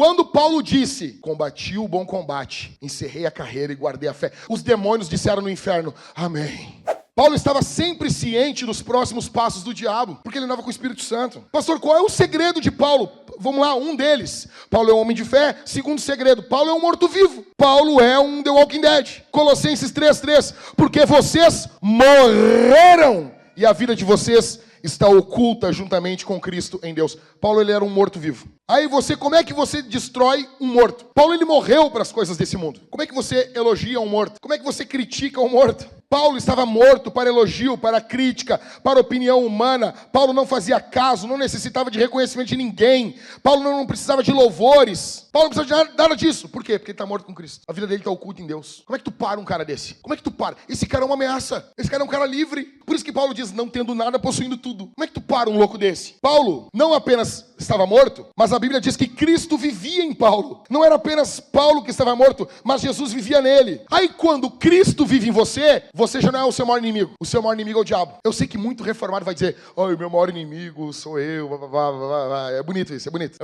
Quando Paulo disse, combati o bom combate, encerrei a carreira e guardei a fé, os demônios disseram no inferno, amém. Paulo estava sempre ciente dos próximos passos do diabo, porque ele andava com o Espírito Santo. Pastor, qual é o segredo de Paulo? Vamos lá, um deles. Paulo é um homem de fé. Segundo segredo, Paulo é um morto-vivo. Paulo é um The Walking Dead. Colossenses 3:3. Porque vocês morreram e a vida de vocês está oculta juntamente com Cristo em Deus. Paulo, ele era um morto-vivo. Aí como é que você destrói um morto? Paulo, ele morreu para as coisas desse mundo. Como é que você elogia um morto? Como é que você critica um morto? Paulo estava morto para elogio, para crítica, para opinião humana. Paulo não fazia caso, não necessitava de reconhecimento de ninguém. Paulo não precisava de louvores. Paulo não precisava de nada disso. Por quê? Porque ele está morto com Cristo. A vida dele está oculta em Deus. Como é que tu para um cara desse? Como é que tu para? Esse cara é uma ameaça. Esse cara é um cara livre. Por isso que Paulo diz, não tendo nada, possuindo tudo. Como é que tu para um louco desse? Paulo não apenas estava morto, mas a Bíblia diz que Cristo vivia em Paulo. Não era apenas Paulo que estava morto, mas Jesus vivia nele. Aí quando Cristo vive em você, você já não é o seu maior inimigo. O seu maior inimigo é o diabo. Eu sei que muito reformado vai dizer, o meu maior inimigo sou eu. Blá, blá, blá, blá, blá. É bonito isso, é bonito.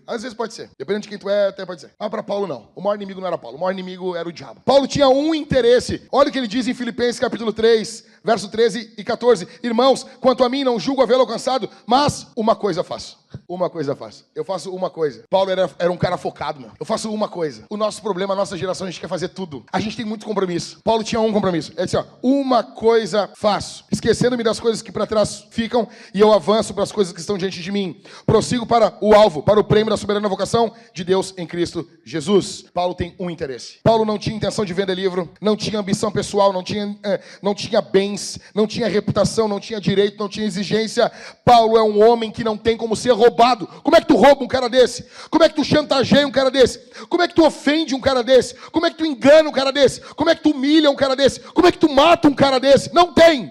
Às vezes pode ser. Dependendo de quem tu é, até pode ser. Mas para Paulo não. O maior inimigo não era Paulo. O maior inimigo era o diabo. Paulo tinha um interesse. Olha o que ele diz em Filipenses capítulo 3, verso 13 e 14. Irmãos, quanto a mim não julgo havê-lo alcançado, mas uma coisa faço. Uma coisa faço. Eu faço uma coisa. Paulo era um cara focado, meu. Eu faço uma coisa. O nosso problema, a nossa geração, a gente quer fazer tudo. A gente tem muito compromisso. Paulo tinha um compromisso. Ele disse, uma coisa faço. Esquecendo-me das coisas que para trás ficam e eu avanço para as coisas que estão diante de mim. Prossigo para o alvo, para o prêmio da soberana vocação de Deus em Cristo Jesus. Paulo tem um interesse. Paulo não tinha intenção de vender livro, não tinha ambição pessoal, não tinha bens, não tinha reputação, não tinha direito, não tinha exigência. Paulo é um homem que não tem como ser roubado. Como é que tu rouba um cara desse? Como é que tu chantageia um cara desse? Como é que tu ofende um cara desse? Como é que tu engana um cara desse? Como é que tu humilha um cara desse? Como é que tu mata um cara desse? Não tem.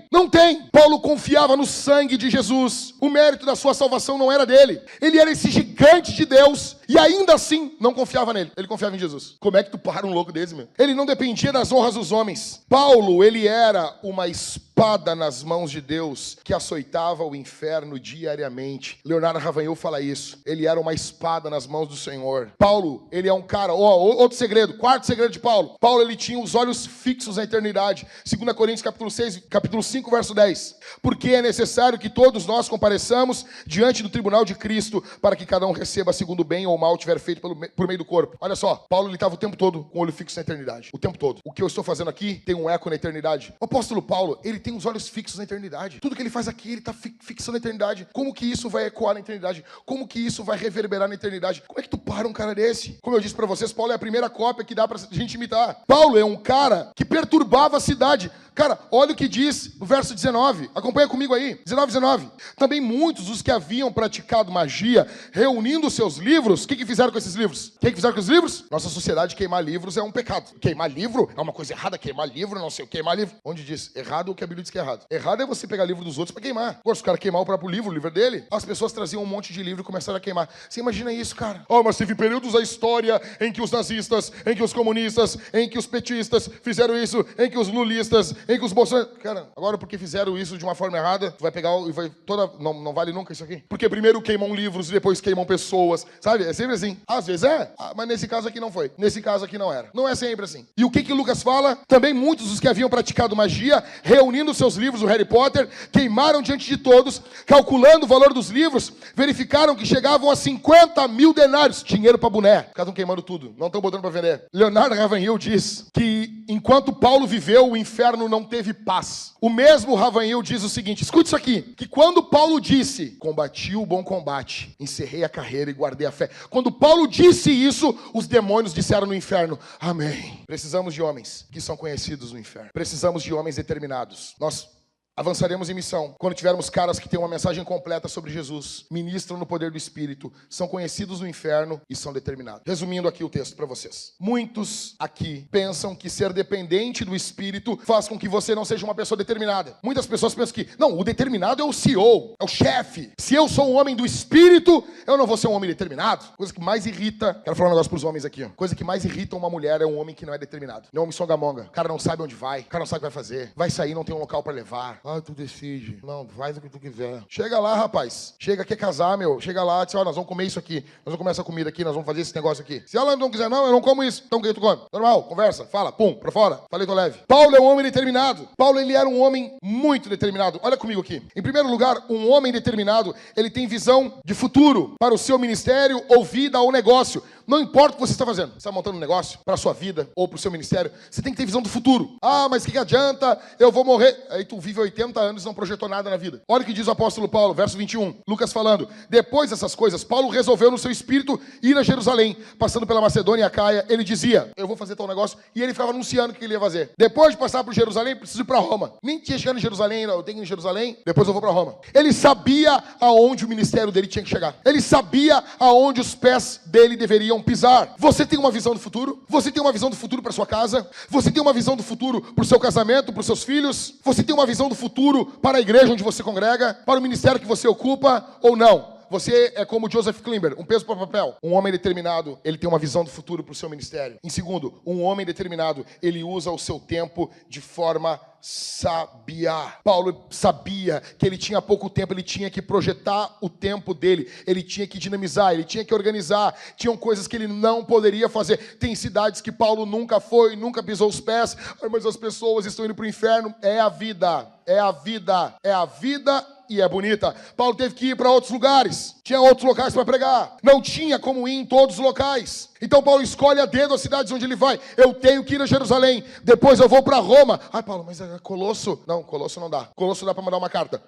Paulo confiava no sangue de Jesus. O mérito da sua salvação não era dele. Ele era esse gigante de Deus e ainda assim não confiava nele. Ele confiava em Jesus. Como é que tu para um louco desse, meu? Ele não dependia das honras dos homens. Paulo, ele era uma espada nas mãos de Deus que açoitava o inferno diariamente. Leonardo Ravanhel fala isso. Ele era uma espada nas mãos do Senhor. Paulo, ele é um cara... outro segredo, quarto segredo de Paulo. Paulo, ele tinha os olhos fixos na eternidade. 2 Coríntios capítulo 5, verso 10. Porque é necessário que todos nós compareçamos diante do tribunal de Cristo para que cada um receba segundo o bem ou mal tiver feito por meio do corpo. Olha só, Paulo, ele estava o tempo todo com o olho fixo na eternidade. O tempo todo. O que eu estou fazendo aqui tem um eco na eternidade. O apóstolo Paulo, ele tem os olhos fixos na eternidade. Tudo que ele faz aqui, ele está fixando na eternidade. Como que isso vai ecoar na eternidade? Como que isso vai reverberar na eternidade? Como é que tu para um cara desse? Como eu disse para vocês, Paulo é a primeira cópia que dá pra gente imitar. Paulo é um cara que perturbava a cidade. Cara, olha o que diz o verso 19. Acompanha comigo aí. 19. Também muitos dos que haviam praticado magia, reunindo seus livros, o que fizeram com esses livros? O que fizeram com os livros? Nossa sociedade, queimar livros é um pecado. Queimar livro é uma coisa errada. Queimar livro, não sei o que. Queimar livro. Onde diz errado, o que a Bíblia diz que é errado. Errado é você pegar livro dos outros para queimar. Agora, se o cara queimar o próprio livro, o livro é dele, as pessoas traziam um monte de livro e começaram a queimar. Você imagina isso, cara? Mas teve períodos da história em que os nazistas, em que os comunistas, em que os petistas fizeram isso, em que os lulistas, em que os bolsonaristas... Cara, agora porque fizeram isso de uma forma errada, tu vai pegar e vai toda... Não vale nunca isso aqui. Porque primeiro queimam livros e depois queimam pessoas, sabe? É sempre assim. Às vezes é, mas nesse caso aqui não foi. Nesse caso aqui não era. Não é sempre assim. E o que Lucas fala? Também muitos dos que haviam praticado magia, reunindo seus livros, o Harry Potter, queimaram diante de todos, calculando o valor dos livros, verificaram que chegavam a 50 mil denários. Dinheiro pra boné. Os caras estão queimando tudo. Não estão botando pra vender. Leonardo Ravanhel diz que enquanto Paulo viveu, o inferno não teve paz. O mesmo Ravanhel diz o seguinte, escute isso aqui, que quando Paulo disse, combati o bom combate, encerrei a carreira e guardei a fé. Quando Paulo disse isso, os demônios disseram no inferno, amém. Precisamos de homens que são conhecidos no inferno. Precisamos de homens determinados. Nós avançaremos em missão quando tivermos caras que têm uma mensagem completa sobre Jesus, ministram no poder do Espírito, são conhecidos no inferno e são determinados. Resumindo aqui o texto para vocês. Muitos aqui pensam que ser dependente do Espírito faz com que você não seja uma pessoa determinada. Muitas pessoas pensam que, não, o determinado é o CEO, é o chefe. Se eu sou um homem do Espírito, eu não vou ser um homem determinado. Coisa que mais irrita, quero falar um negócio pros homens aqui, ó. Coisa que mais irrita uma mulher é um homem que não é determinado. Não é um homem songamonga. O cara não sabe onde vai, o cara não sabe o que vai fazer, vai sair, não tem um local para levar. Ah, tu decide. Não, faz o que tu quiser. Chega lá, rapaz. Chega, quer casar, meu. Chega lá, diz, ó, nós vamos comer isso aqui. Nós vamos comer essa comida aqui, nós vamos fazer esse negócio aqui. Se ela não quiser, não, eu não como isso. Então o que tu come? Normal, conversa, fala, pum, pra fora. Falei, tô leve. Paulo é um homem determinado. Paulo, ele era um homem muito determinado. Olha comigo aqui. Em primeiro lugar, um homem determinado, ele tem visão de futuro para o seu ministério ou vida ou negócio. Não importa o que você está fazendo. Você está montando um negócio para a sua vida ou para o seu ministério. Você tem que ter visão do futuro. Ah, mas o que adianta? Eu vou morrer. Aí tu vive 80 anos e não projetou nada na vida. Olha o que diz o apóstolo Paulo, verso 21. Lucas falando. Depois dessas coisas, Paulo resolveu no seu espírito ir a Jerusalém. Passando pela Macedônia e Acaia, ele dizia, eu vou fazer tal negócio. E ele ficava anunciando o que ele ia fazer. Depois de passar por Jerusalém, preciso ir para Roma. Nem tinha chegado em Jerusalém, não. Eu tenho que ir em Jerusalém, depois eu vou para Roma. Ele sabia aonde o ministério dele tinha que chegar. Ele sabia aonde os pés dele deveriam pisar. Você tem uma visão do futuro? Você tem uma visão do futuro para sua casa? Você tem uma visão do futuro para o seu casamento, para os seus filhos? Você tem uma visão do futuro para a igreja onde você congrega? Para o ministério que você ocupa ou não? Você é como Joseph Klimber, um peso para papel. Um homem determinado, ele tem uma visão do futuro para o seu ministério. Em segundo, um homem determinado, ele usa o seu tempo de forma sábia. Paulo sabia que ele tinha pouco tempo, ele tinha que projetar o tempo dele, ele tinha que dinamizar, ele tinha que organizar. Tinham coisas que ele não poderia fazer. Tem cidades que Paulo nunca foi, nunca pisou os pés. Ai, mas as pessoas estão indo para o inferno. É a vida, é a vida, é a vida. E é bonita. Paulo teve que ir para outros lugares. Tinha outros locais para pregar. Não tinha como ir em todos os locais. Então Paulo escolhe a dedo as cidades onde ele vai. Eu tenho que ir a Jerusalém. Depois eu vou para Roma. Ai, Paulo, mas é Colosso? Não, Colosso não dá. Colosso dá para mandar uma carta.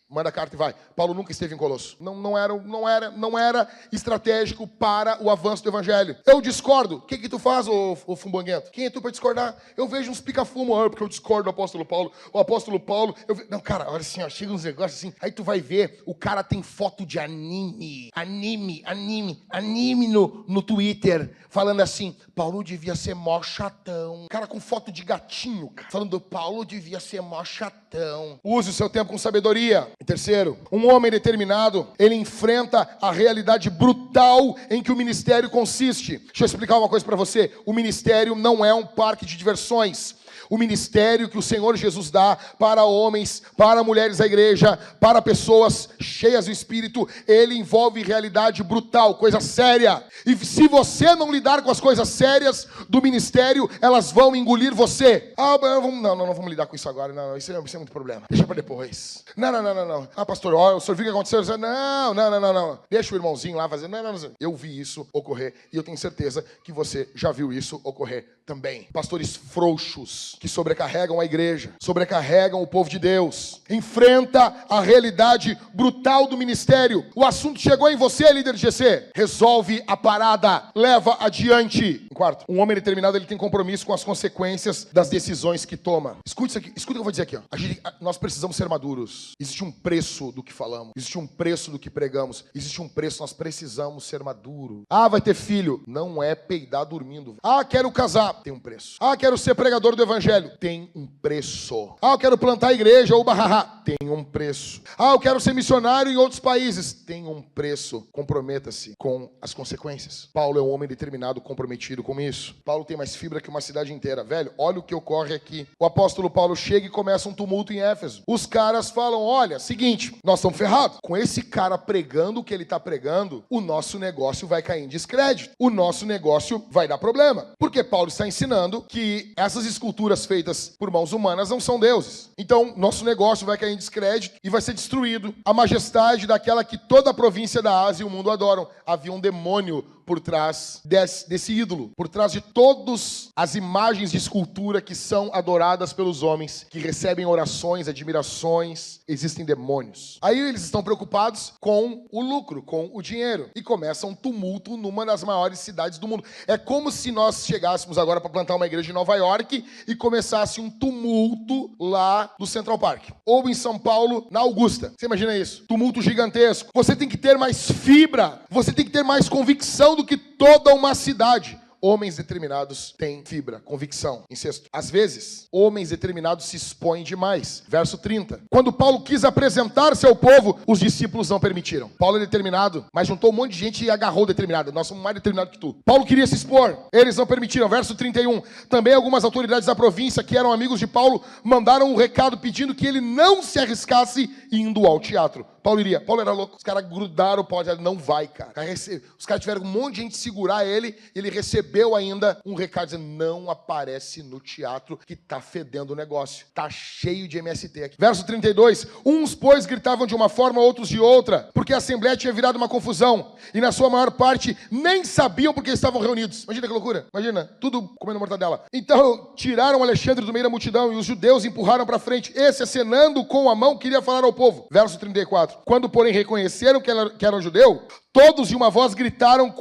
Manda a carta e vai. Paulo nunca esteve em Colosso. Não era estratégico para o avanço do evangelho. Eu discordo. O que tu faz, ô fumbanguento? Quem é tu para discordar? Eu vejo uns pica-fumo, porque eu discordo do apóstolo Paulo. O apóstolo Paulo... Não, cara, olha assim, ó, chega uns negócios assim. Aí tu vai ver, o cara tem foto de anime no Twitter, falando assim, Paulo devia ser mó chatão. Cara com foto de gatinho, cara, falando, Paulo devia ser mó chatão. Use o seu tempo com sabedoria. E terceiro, um homem determinado, ele enfrenta a realidade brutal em que o ministério consiste. Deixa eu explicar uma coisa para você. O ministério não é um parque de diversões. O ministério que o Senhor Jesus dá para homens, para mulheres da igreja, para pessoas cheias do Espírito, ele envolve realidade brutal, coisa séria. E se você não lidar com as coisas sérias do ministério, elas vão engolir você. Ah, não vamos lidar com isso agora. Não, isso é muito problema. Deixa para depois. Não. Ah, pastor, olha, o senhor viu o que aconteceu? Não. Deixa o irmãozinho lá fazer. Não. Eu vi isso ocorrer e eu tenho certeza que você já viu isso ocorrer também. Pastores frouxos que sobrecarregam a igreja, sobrecarregam o povo de Deus. Enfrenta a realidade brutal do ministério. O assunto chegou em você, líder de GC. Resolve a parada, leva adiante. Em quarto, um homem determinado, ele tem compromisso com as consequências das decisões que toma. Escute isso aqui, escuta o que eu vou dizer aqui. Ó. Nós precisamos ser maduros. Existe um preço do que falamos, existe um preço do que pregamos, existe um preço, nós precisamos ser maduros. Ah, vai ter filho. Não é peidar dormindo. Ah, quero casar. Tem um preço. Ah, quero ser pregador do evangelho. Tem um preço. Ah, eu quero plantar a igreja ou barrará. Tem um preço. Ah, eu quero ser missionário em outros países. Tem um preço. Comprometa-se com as consequências. Paulo é um homem determinado, comprometido com isso. Paulo tem mais fibra que uma cidade inteira. Velho, olha o que ocorre aqui. O apóstolo Paulo chega e começa um tumulto em Éfeso. Os caras falam, olha, seguinte, nós estamos ferrados. Com esse cara pregando o que ele está pregando, o nosso negócio vai cair em descrédito. O nosso negócio vai dar problema. Porque Paulo está ensinando que essas esculturas feitas por mãos humanas não são deuses. Então, nosso negócio vai cair em descrédito e vai ser destruído. A majestade daquela que toda a província da Ásia e o mundo adoram. Havia um demônio por trás desse ídolo, por trás de todas as imagens de escultura que são adoradas pelos homens, que recebem orações, admirações, existem demônios. Aí eles estão preocupados com o lucro, com o dinheiro, e começa um tumulto numa das maiores cidades do mundo. É como se nós chegássemos agora para plantar uma igreja em Nova York e começasse um tumulto lá no Central Park, ou em São Paulo, na Augusta. Você imagina isso? Tumulto gigantesco. Você tem que ter mais fibra, você tem que ter mais convicção do que toda uma cidade. homens determinados têm fibra, convicção. Em sexto, às vezes, homens determinados se expõem demais. Verso 30. Quando Paulo quis apresentar-se ao povo, os discípulos não permitiram. Paulo é determinado, mas juntou um monte de gente e agarrou o determinado. Nós somos mais determinados que tu. Paulo queria se expor, eles não permitiram. Verso 31. Também algumas autoridades da província, que eram amigos de Paulo, mandaram um recado pedindo que ele não se arriscasse indo ao teatro. Paulo iria. Paulo era louco. Os caras grudaram o pau. Não vai, cara. Os caras tiveram um monte de gente segurar ele. Ele recebeu ainda um recado dizendo, não aparece no teatro que tá fedendo o negócio. Tá cheio de MST aqui. Verso 32. Uns, pois, gritavam de uma forma, outros de outra, porque a assembleia tinha virado uma confusão. E na sua maior parte, nem sabiam porque estavam reunidos. Imagina que loucura. Imagina. Tudo comendo mortadela. Então, tiraram Alexandre do meio da multidão e os judeus empurraram para frente. Esse, acenando com a mão, queria falar ao povo. Verso 34. Quando, porém, reconheceram que era um judeu, todos de uma voz gritaram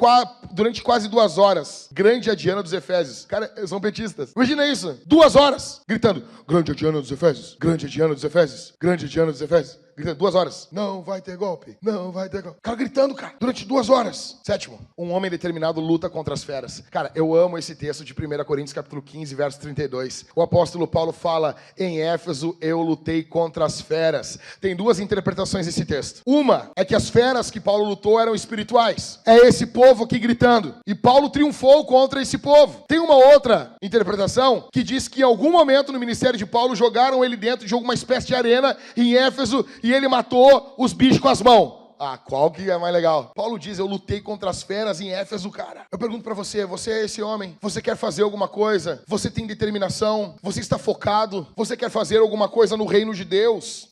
durante quase 2 horas. Grande a Diana dos Efésios. Cara, são petistas. Imagina isso. 2 horas gritando. Grande a Diana dos Efésios. Grande a Diana dos Efésios. Grande a Diana dos Efésios. Gritando 2 horas. Não vai ter golpe. Não vai ter golpe. Cara gritando, cara. Durante 2 horas. Sétimo. Um homem determinado luta contra as feras. Cara, eu amo esse texto de 1 Coríntios capítulo 15, verso 32. O apóstolo Paulo fala, em Éfeso eu lutei contra as feras. Tem 2 interpretações desse texto. Uma é que as feras que Paulo lutou eram espirituais. É esse povo aqui gritando. E Paulo triunfou contra esse povo. Tem uma outra interpretação que diz que em algum momento no ministério de Paulo jogaram ele dentro de alguma espécie de arena em Éfeso e ele matou os bichos com as mãos. Ah, qual que é mais legal? Paulo diz, eu lutei contra as feras em Éfeso, cara. Eu pergunto pra você, você é esse homem? Você quer fazer alguma coisa? Você tem determinação? Você está focado? Você quer fazer alguma coisa no reino de Deus?